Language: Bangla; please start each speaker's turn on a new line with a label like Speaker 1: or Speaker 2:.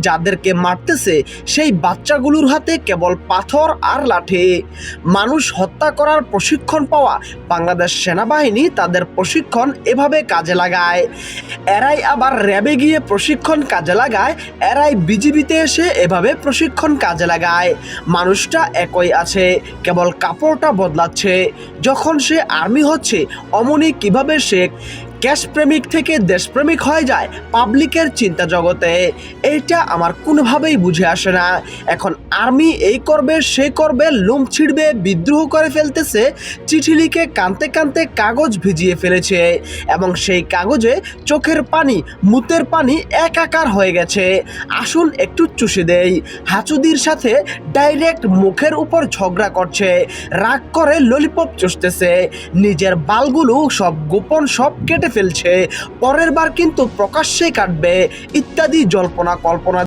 Speaker 1: যাদেরকে মারতেছে সেই বাচ্চাগুলোর হাতে কেবল পাথর আর লাঠি। মানুষ হত্যা করার প্রশিক্ষণ পাওয়া বাংলাদেশ সেনাবাহিনী তাদের প্রশিক্ষণ এভাবে কাজে লাগায়। এরাই আবার র্যাবে গিয়ে প্রশিক্ষণ কাজে লাগায়, এরাই বিজিবিতে এসে এভাবে প্রশিক্ষণ কাজে লাগায়। মানুষটা একই আছে, কেবল কাপড়টা বদলাচ্ছে। যখন সে আর্মি হচ্ছে অমনি কিভাবে সে ক্যাশপ্রেমিক থেকে দেশপ্রেমিক হয়ে যায় পাবলিকের চিন্তা জগতে, এইটা আমার কোনোভাবেই বুঝে আসে না। এখন আর্মি এই করবে সে করবে, লোম ছিঁড়বে, বিদ্রোহ করে ফেলতেছে, চিঠি লিখে কাঁদতে কাঁদতে কাগজ ভিজিয়ে ফেলেছে এবং সেই কাগজে চোখের পানি মুতের পানি একাকার হয়ে গেছে। আসুন একটু চুষে দেই। হাঁচুদির সাথে ডাইরেক্ট মুখের উপর ঝগড়া করছে, রাগ করে ললিপপ চুষতেছে, নিজের বালগুলো সব গোপন সব কেটে ফেলছে, পরের বার কিন্তু প্রকাশ্যেই কাটবে, ইত্যাদি জল্পনা কল্পনা